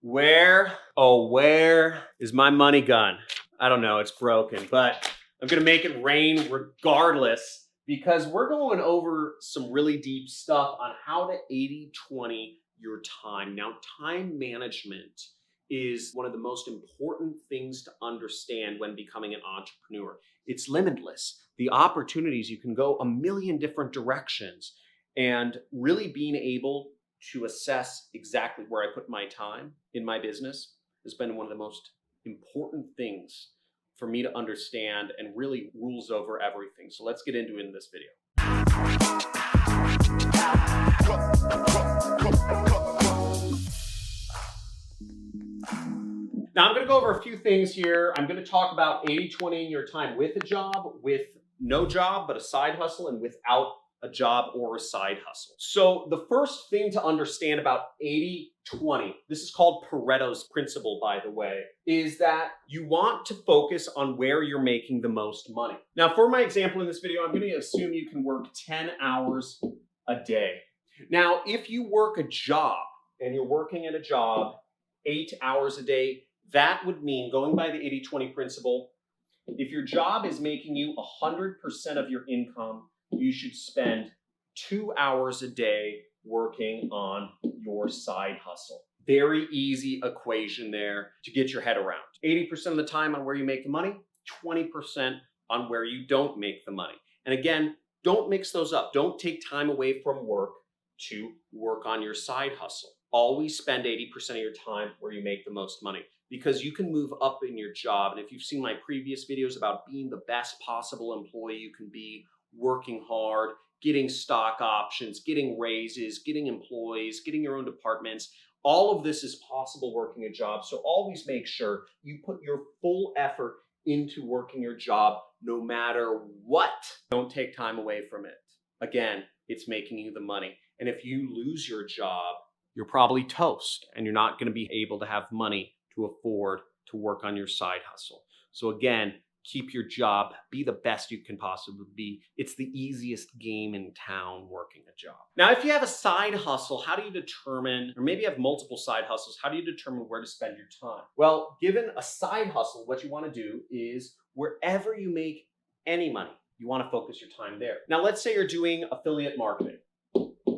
Where is my money gun? I don't know, it's broken, but I'm gonna make it rain regardless because we're going over some really deep stuff on how to 80/20 your time. Now, time management is one of the most important things to understand when becoming an entrepreneur. It's limitless. The opportunities, you can go a million different directions, and really being able to assess exactly where I put my time in my business has been one of the most important things for me to understand and really rules over everything. So let's get into it in this video. Now I'm going to go over a few things here. I'm going to talk about 80/20 in your time with a job, with no job, but a side hustle, and without a job or a side hustle. So the first thing to understand about 80/20, this is called Pareto's principle, by the way, is that you want to focus on where you're making the most money. Now, for my example in this video, I'm going to assume you can work 10 hours a day. Now, if you work a job and you're working at a job 8 hours a day, that would mean, going by the 80/20 principle, if your job is making you 100% of your income, you should spend 2 hours a day working on your side hustle. Very easy equation there to get your head around. 80% of the time on where you make the money, 20% on where you don't make the money. And again, don't mix those up. Don't take time away from work to work on your side hustle. Always spend 80% of your time where you make the most money, because you can move up in your job. And if you've seen my previous videos about being the best possible employee you can be, working hard, getting stock options, getting raises, getting employees, getting your own departments, all of this is possible working a job. So always make sure you put your full effort into working your job no matter what. Don't take time away from it. Again, it's making you the money. And if you lose your job, you're probably toast and you're not going to be able to have money to afford to work on your side hustle. So again, keep your job, be the best you can possibly be. It's the easiest game in town, working a job. Now, if you have a side hustle, how do you determine, or maybe you have multiple side hustles, how do you determine where to spend your time? Well, given a side hustle, what you want to do is wherever you make any money, you want to focus your time there. Now, let's say you're doing affiliate marketing,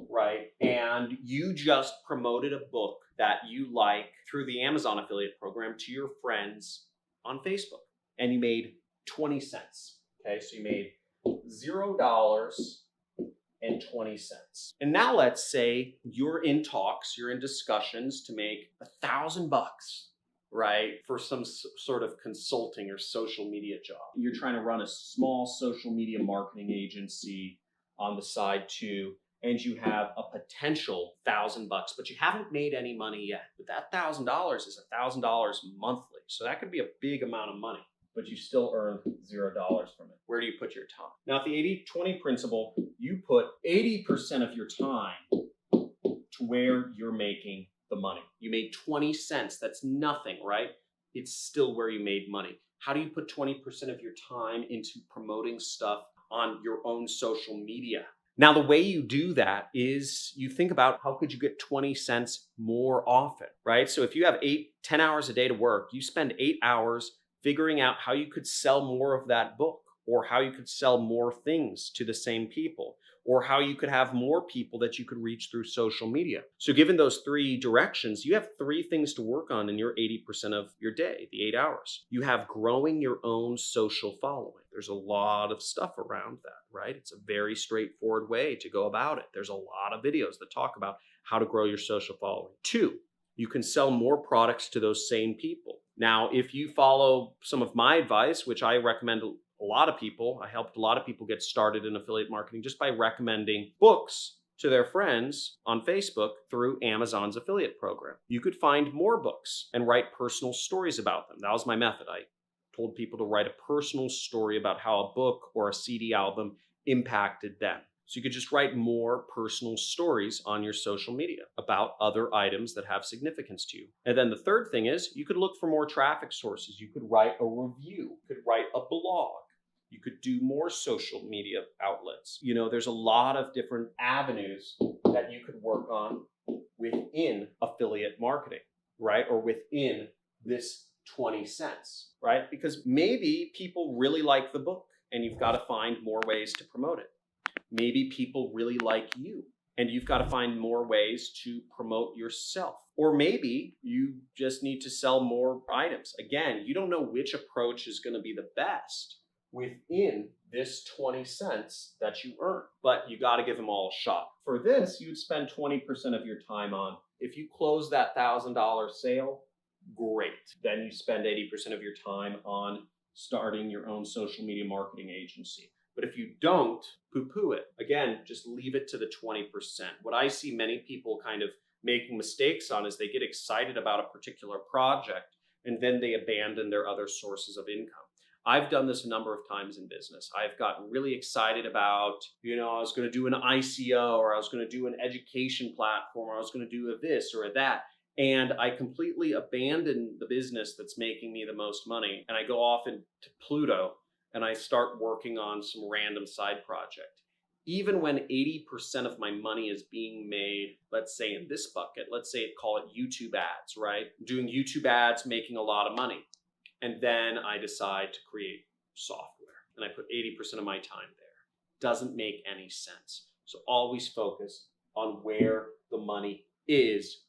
right? And you just promoted a book that you like through the Amazon affiliate program to your friends on Facebook, and you made 20 cents. Okay, so you made $0.20. And now let's say you're in talks, you're in discussions to make $1,000, right? For some sort of consulting or social media job. You're trying to run a small social media marketing agency on the side too, and you have a potential $1,000, but you haven't made any money yet. But that $1,000 is $1,000 monthly. So that could be a big amount of money, but you still earn $0 from it. Where do you put your time? Now, at the 80/20 principle, you put 80% of your time to where you're making the money. You made 20 cents. That's nothing, right? It's still where you made money. How do you put 20% of your time into promoting stuff on your own social media? Now, the way you do that is you think about how could you get 20 cents more often, right? So if you have 10 hours a day to work, you spend 8 hours figuring out how you could sell more of that book, or how you could sell more things to the same people, or how you could have more people that you could reach through social media. So given those 3 directions, you have 3 things to work on in your 80% of your day, the 8 hours. You have growing your own social following. There's a lot of stuff around that, right? It's a very straightforward way to go about it. There's a lot of videos that talk about how to grow your social following. 2, you can sell more products to those same people. Now, if you follow some of my advice, which I recommend a lot of people, I helped a lot of people get started in affiliate marketing just by recommending books to their friends on Facebook through Amazon's affiliate program. You could find more books and write personal stories about them. That was my method. I told people to write a personal story about how a book or a CD album impacted them. So you could just write more personal stories on your social media about other items that have significance to you. And then the third thing is you could look for more traffic sources. You could write a review, you could write a blog. You could do more social media outlets. You know, there's a lot of different avenues that you could work on within affiliate marketing. right? Or within this 20 cents, right? Because maybe people really like the book and you've got to find more ways to promote it. Maybe people really like you and you've got to find more ways to promote yourself. Or maybe you just need to sell more items. Again, you don't know which approach is going to be the best within this 20 cents that you earn, but you got to give them all a shot. For this, you'd spend 20% of your time on. If you close that $1,000 sale, great. Then you spend 80% of your time on starting your own social media marketing agency. But if you don't, poo-poo it. Again, just leave it to the 20%. What I see many people kind of making mistakes on is they get excited about a particular project and then they abandon their other sources of income. I've done this a number of times in business. I've gotten really excited about, I was going to do an ICO, or I was going to do an education platform, or I was going to do a this or a that. And I completely abandon the business that's making me the most money. And I go off into Pluto and I start working on some random side project. Even when 80% of my money is being made, let's say in this bucket, let's say call it YouTube ads, right? Doing YouTube ads, making a lot of money. And then I decide to create software and I put 80% of my time there. Doesn't make any sense. So always focus on where the money is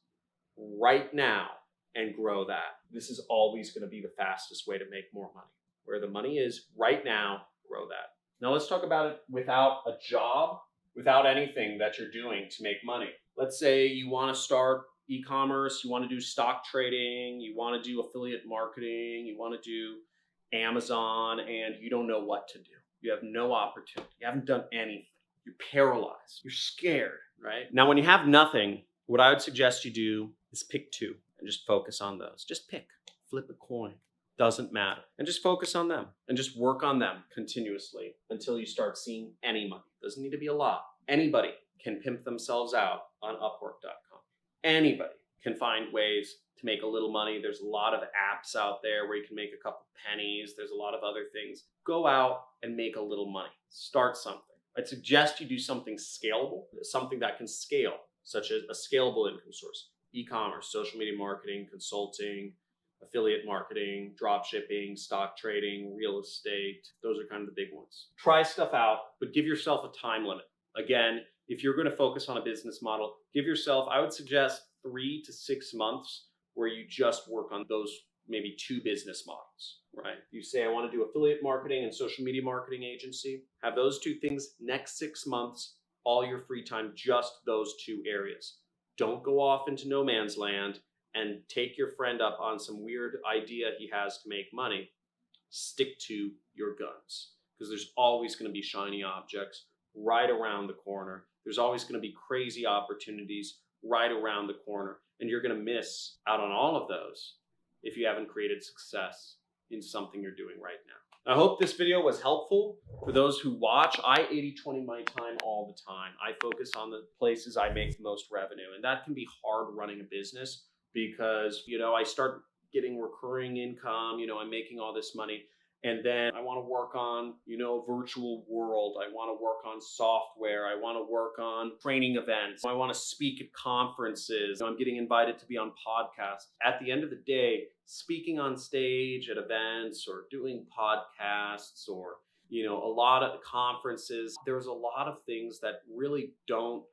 right now and grow that. This is always going to be the fastest way to make more money. Where the money is right now, grow that. Now let's talk about it without a job, without anything that you're doing to make money. Let's say you want to start e-commerce, you want to do stock trading, you want to do affiliate marketing, you want to do Amazon, and you don't know what to do. You have no opportunity. You haven't done anything. You're paralyzed. You're scared, right? Now, when you have nothing, what I would suggest you do is pick two and just focus on those. Just pick, flip a coin. Doesn't matter. And just focus on them and just work on them continuously until you start seeing any money. Doesn't need to be a lot. Anybody can pimp themselves out on Upwork.com. Anybody can find ways to make a little money. There's a lot of apps out there where you can make a couple pennies. There's a lot of other things. Go out and make a little money. Start something. I'd suggest you do something scalable, something that can scale, such as a scalable income source. E-commerce, social media marketing, consulting, affiliate marketing, drop shipping, stock trading, real estate. Those are kind of the big ones. Try stuff out, but give yourself a time limit. Again, if you're going to focus on a business model, give yourself, I would suggest 3 to 6 months where you just work on those maybe 2 business models, right? You say, I want to do affiliate marketing and social media marketing agency. Have those 2 things next 6 months, all your free time, just those 2 areas. Don't go off into no man's land and take your friend up on some weird idea he has to make money. Stick to your guns, because there's always going to be shiny objects right around the corner. There's always going to be crazy opportunities right around the corner, and you're going to miss out on all of those if you haven't created success in something you're doing right now. I hope this video was helpful for those who watch. I 80/20 my time all the time. I focus on the places I make the most revenue, and that can be hard running a business because, I start getting recurring income, I'm making all this money. And then I want to work on, a virtual world. I want to work on software. I want to work on training events. I want to speak at conferences. I'm getting invited to be on podcasts. At the end of the day, speaking on stage at events or doing podcasts or, a lot of conferences, there's a lot of things that really don't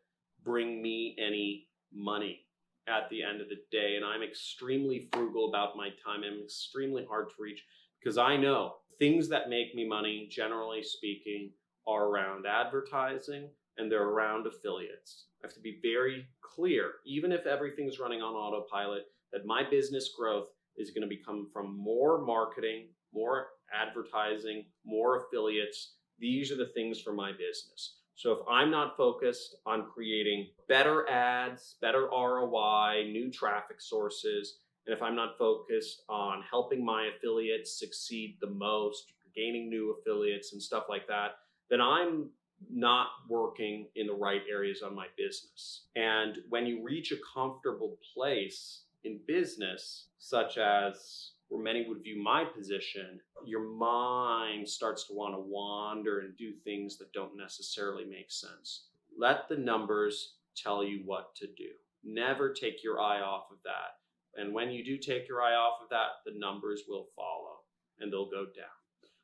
bring me any money at the end of the day. And I'm extremely frugal about my time. I'm extremely hard to reach. Because I know things that make me money, generally speaking, are around advertising and they're around affiliates. I have to be very clear, even if everything's running on autopilot, that my business growth is going to become from more marketing, more advertising, more affiliates. These are the things for my business. So if I'm not focused on creating better ads, better ROI, new traffic sources, and if I'm not focused on helping my affiliates succeed the most, gaining new affiliates and stuff like that, then I'm not working in the right areas on my business. And when you reach a comfortable place in business, such as where many would view my position, your mind starts to want to wander and do things that don't necessarily make sense. Let the numbers tell you what to do. Never take your eye off of that. And when you do take your eye off of that, the numbers will follow and they'll go down.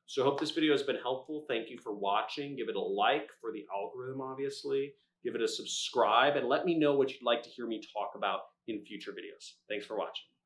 So I hope this video has been helpful. Thank you for watching. Give it a like for the algorithm, obviously. Give it a subscribe and let me know what you'd like to hear me talk about in future videos. Thanks for watching.